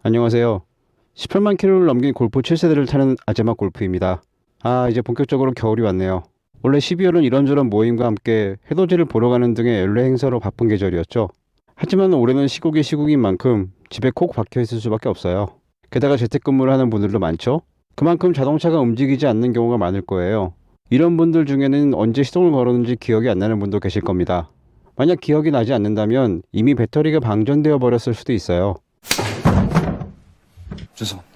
안녕하세요. 18만 킬로를 넘긴 골프 7세대를 타는 아제마 골프입니다. 이제 본격적으로 겨울이 왔네요. 원래 12월은 이런저런 모임과 함께 해돋이를 보러 가는 등의 연례 행사로 바쁜 계절이었죠. 하지만 올해는 시국이 시국인 만큼 집에 콕 박혀 있을 수밖에 없어요. 게다가 재택근무를 하는 분들도 많죠. 그만큼 자동차가 움직이지 않는 경우가 많을 거예요. 이런 분들 중에는 언제 시동을 걸었는지 기억이 안 나는 분도 계실 겁니다. 만약 기억이 나지 않는다면 이미 배터리가 방전되어 버렸을 수도 있어요. 죄송합니다.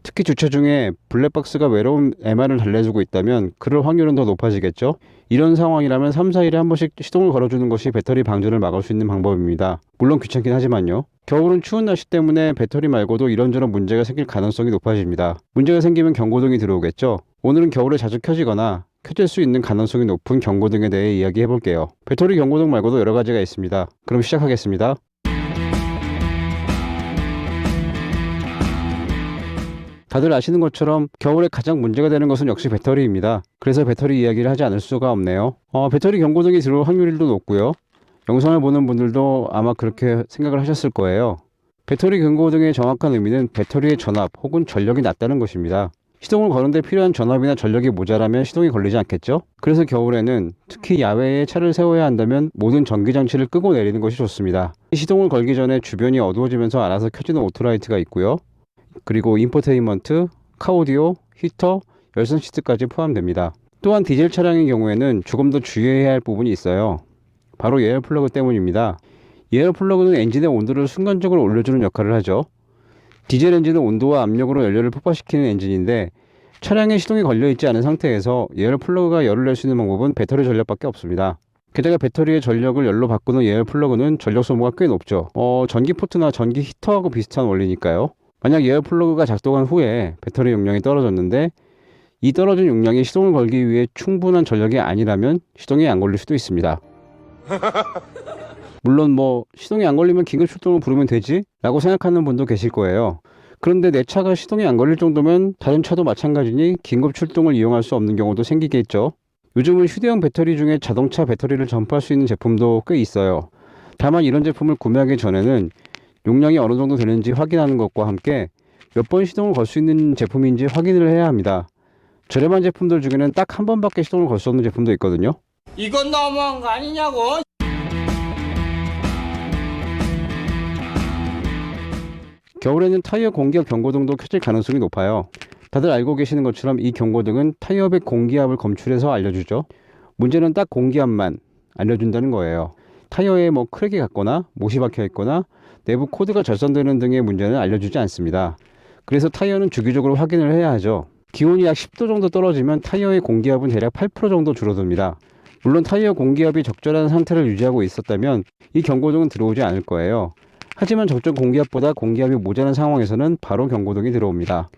특히 주차 중에 블랙박스가 외로운 MR을 달래주고 있다면 그럴 확률은 더 높아지겠죠? 이런 상황이라면 3, 4일에 한 번씩 시동을 걸어주는 것이 배터리 방전을 막을 수 있는 방법입니다. 물론 귀찮긴 하지만요. 겨울은 추운 날씨 때문에 배터리 말고도 이런저런 문제가 생길 가능성이 높아집니다. 문제가 생기면 경고등이 들어오겠죠? 오늘은 겨울에 자주 켜지거나 켜질 수 있는 가능성이 높은 경고등에 대해 이야기해 볼게요. 배터리 경고등 말고도 여러 가지가 있습니다. 그럼 시작하겠습니다. 다들 아시는 것처럼 겨울에 가장 문제가 되는 것은 역시 배터리입니다. 그래서 배터리 이야기를 하지 않을 수가 없네요. 배터리 경고등이 들어올 확률도 높고요. 영상을 보는 분들도 아마 그렇게 생각을 하셨을 거예요. 배터리 경고등의 정확한 의미는 배터리의 전압 혹은 전력이 낮다는 것입니다. 시동을 거는데 필요한 전압이나 전력이 모자라면 시동이 걸리지 않겠죠? 그래서 겨울에는 특히 야외에 차를 세워야 한다면 모든 전기장치를 끄고 내리는 것이 좋습니다. 시동을 걸기 전에 주변이 어두워지면서 알아서 켜지는 오토라이트가 있고요. 그리고 인포테인먼트, 카오디오, 히터, 열선 시트까지 포함됩니다. 또한 디젤 차량의 경우에는 조금 더 주의해야 할 부분이 있어요. 바로 에어 플러그 때문입니다. 에어 플러그는 엔진의 온도를 순간적으로 올려주는 역할을 하죠. 디젤 엔진은 온도와 압력으로 연료를 폭발시키는 엔진인데 차량에 시동이 걸려있지 않은 상태에서 에어 플러그가 열을 낼 수 있는 방법은 배터리 전력밖에 없습니다. 게다가 배터리의 전력을 열로 바꾸는 에어 플러그는 전력 소모가 꽤 높죠. 전기 포트나 전기 히터하고 비슷한 원리니까요. 만약 에어 플러그가 작동한 후에 배터리 용량이 떨어졌는데 이 떨어진 용량이 시동을 걸기 위해 충분한 전력이 아니라면 시동이 안 걸릴 수도 있습니다. 물론 시동이 안 걸리면 긴급 출동을 부르면 되지? 라고 생각하는 분도 계실 거예요. 그런데 내 차가 시동이 안 걸릴 정도면 다른 차도 마찬가지니 긴급 출동을 이용할 수 없는 경우도 생기겠죠. 요즘은 휴대용 배터리 중에 자동차 배터리를 전파할 수 있는 제품도 꽤 있어요. 다만 이런 제품을 구매하기 전에는 용량이 어느 정도 되는지 확인하는 것과 함께 몇 번 시동을 걸 수 있는 제품인지 확인을 해야 합니다. 저렴한 제품들 중에는 딱 한 번밖에 시동을 걸 수 없는 제품도 있거든요. 이건 너무한 거 아니냐고? 겨울에는 타이어 공기압 경고등도 켜질 가능성이 높아요. 다들 알고 계시는 것처럼 이 경고등은 타이어의 공기압을 검출해서 알려주죠. 문제는 딱 공기압만 알려준다는 거예요. 타이어에 크랙이 갔거나 못이 박혀 있거나 내부 코드가 절선되는 등의 문제는 알려주지 않습니다. 그래서 타이어는 주기적으로 확인을 해야 하죠. 기온이 약 10도 정도 떨어지면 타이어의 공기압은 대략 8% 정도 줄어듭니다. 물론 타이어 공기압이 적절한 상태를 유지하고 있었다면 이 경고등은 들어오지 않을 거예요. 하지만 적정 공기압보다 공기압이 모자란 상황에서는 바로 경고등이 들어옵니다.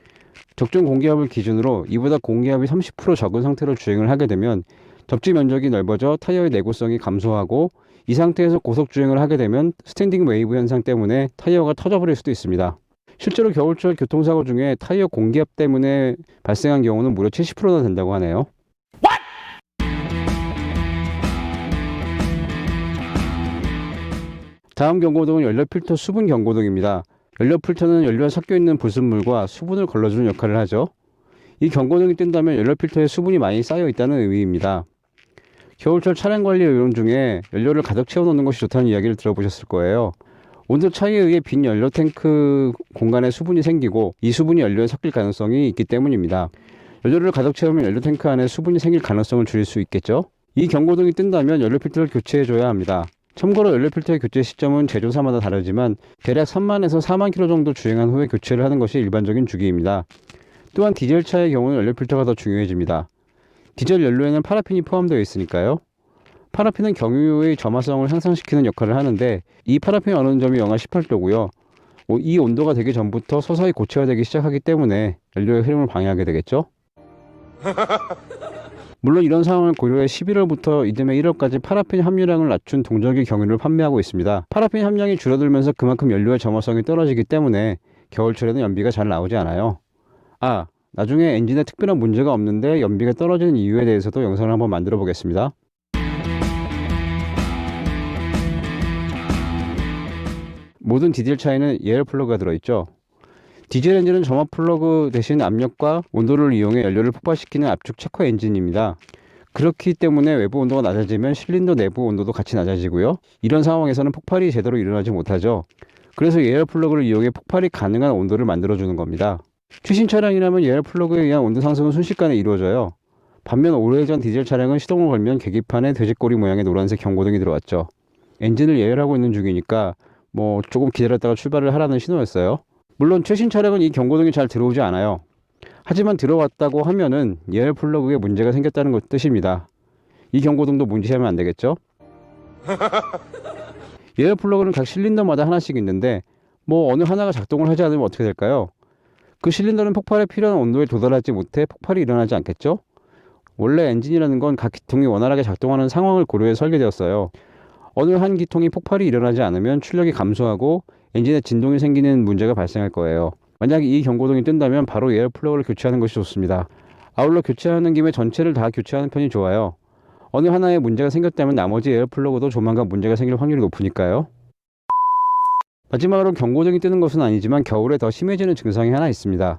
적정 공기압을 기준으로 이보다 공기압이 30% 적은 상태로 주행을 하게 되면 접지 면적이 넓어져 타이어의 내구성이 감소하고 이 상태에서 고속 주행을 하게 되면 스탠딩 웨이브 현상 때문에 타이어가 터져버릴 수도 있습니다. 실제로 겨울철 교통사고 중에 타이어 공기압 때문에 발생한 경우는 무려 70%나 된다고 하네요. 다음 경고등은 연료 필터 수분 경고등입니다. 연료 필터는 연료가 섞여 있는 불순물과 수분을 걸러주는 역할을 하죠. 이 경고등이 뜬다면 연료 필터에 수분이 많이 쌓여 있다는 의미입니다. 겨울철 차량 관리 요령 중에 연료를 가득 채워놓는 것이 좋다는 이야기를 들어보셨을 거예요. 온도 차이에 의해 빈 연료 탱크 공간에 수분이 생기고 이 수분이 연료에 섞일 가능성이 있기 때문입니다. 연료를 가득 채우면 연료 탱크 안에 수분이 생길 가능성을 줄일 수 있겠죠. 이 경고등이 뜬다면 연료 필터를 교체해줘야 합니다. 참고로 연료 필터의 교체 시점은 제조사마다 다르지만 대략 3만에서 4만 킬로 정도 주행한 후에 교체를 하는 것이 일반적인 주기입니다. 또한 디젤 차의 경우는 연료 필터가 더 중요해집니다. 디젤 연료에는 파라핀이 포함되어 있으니까요. 파라핀은 경유의 점화성을 향상시키는 역할을 하는데 이 파라핀이 어느 점이 영하 18도고요. 이 온도가 되기 전부터 서서히 고체화되기 시작하기 때문에 연료의 흐름을 방해하게 되겠죠. 물론 이런 상황을 고려해 11월부터 이듬해 1월까지 파라핀 함유량을 낮춘 동절기 경유를 판매하고 있습니다. 파라핀 함량이 줄어들면서 그만큼 연료의 점화성이 떨어지기 때문에 겨울철에는 연비가 잘 나오지 않아요. 나중에 엔진에 특별한 문제가 없는데 연비가 떨어지는 이유에 대해서도 영상을 한번 만들어 보겠습니다. 모든 디젤 차에는 에어 플러그가 들어있죠. 디젤 엔진은 점화 플러그 대신 압력과 온도를 이용해 연료를 폭발시키는 압축 체커 엔진입니다. 그렇기 때문에 외부 온도가 낮아지면 실린더 내부 온도도 같이 낮아지고요. 이런 상황에서는 폭발이 제대로 일어나지 못하죠. 그래서 에어 플러그를 이용해 폭발이 가능한 온도를 만들어주는 겁니다. 최신 차량이라면 에어 플러그에 의한 온도 상승은 순식간에 이루어져요. 반면 오래전 디젤 차량은 시동을 걸면 계기판에 돼지꼬리 모양의 노란색 경고등이 들어왔죠. 엔진을 예열하고 있는 중이니까 조금 기다렸다가 출발을 하라는 신호였어요. 물론 최신 차량은 이 경고등이 잘 들어오지 않아요. 하지만 들어왔다고 하면은 예열 플러그에 문제가 생겼다는 것 뜻입니다. 이 경고등도 문제하면 안 되겠죠? 예열 플러그는 각 실린더마다 하나씩 있는데 어느 하나가 작동을 하지 않으면 어떻게 될까요? 그 실린더는 폭발에 필요한 온도에 도달하지 못해 폭발이 일어나지 않겠죠? 원래 엔진이라는 건 각 기통이 원활하게 작동하는 상황을 고려해 설계되었어요. 어느 한 기통이 폭발이 일어나지 않으면 출력이 감소하고 엔진에 진동이 생기는 문제가 발생할 거예요. 만약 이 경고등이 뜬다면 바로 에어 플러그를 교체하는 것이 좋습니다. 아울러 교체하는 김에 전체를 다 교체하는 편이 좋아요. 어느 하나에 문제가 생겼다면 나머지 에어 플러그도 조만간 문제가 생길 확률이 높으니까요. 마지막으로 경고등이 뜨는 것은 아니지만 겨울에 더 심해지는 증상이 하나 있습니다.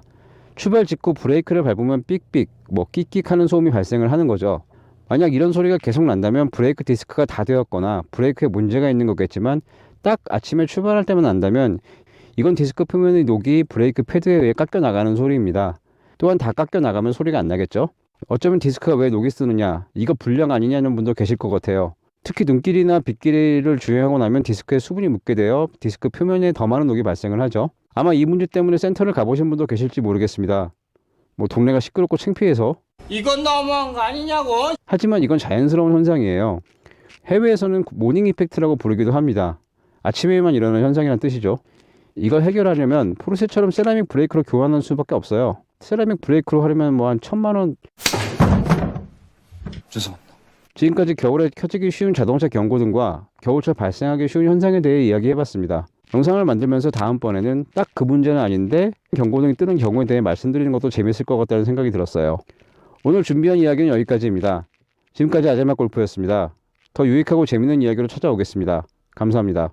출발 직후 브레이크를 밟으면 삑삑, 끽끽 하는 소음이 발생을 하는 거죠. 만약 이런 소리가 계속 난다면 브레이크 디스크가 다 되었거나 브레이크에 문제가 있는 거겠지만 딱 아침에 출발할 때만 난다면 이건 디스크 표면의 녹이 브레이크 패드에 의해 깎여 나가는 소리입니다. 또한 다 깎여 나가면 소리가 안 나겠죠? 어쩌면 디스크가 왜 녹이 쓰느냐, 이거 불량 아니냐는 분도 계실 것 같아요. 특히 눈길이나 빗길이를 주행하고 나면 디스크에 수분이 묻게 되어 디스크 표면에 더 많은 녹이 발생을 하죠. 아마 이 문제 때문에 센터를 가보신 분도 계실지 모르겠습니다. 동네가 시끄럽고 창피해서. 이건 너무한 거 아니냐고. 하지만 이건 자연스러운 현상이에요. 해외에서는 모닝 이펙트라고 부르기도 합니다. 아침에만 일어나는 현상이란 뜻이죠. 이걸 해결하려면 포르쉐처럼 세라믹 브레이크로 교환할 수밖에 없어요. 세라믹 브레이크로 하려면 한 1,000만 원. 죄송합니다. 지금까지 겨울에 켜지기 쉬운 자동차 경고등과 겨울철 발생하기 쉬운 현상에 대해 이야기해봤습니다. 영상을 만들면서 다음번에는 딱 그 문제는 아닌데 경고등이 뜨는 경우에 대해 말씀드리는 것도 재밌을 것 같다는 생각이 들었어요. 오늘 준비한 이야기는 여기까지입니다. 지금까지 아재맛 골프였습니다. 더 유익하고 재밌는 이야기로 찾아오겠습니다. 감사합니다.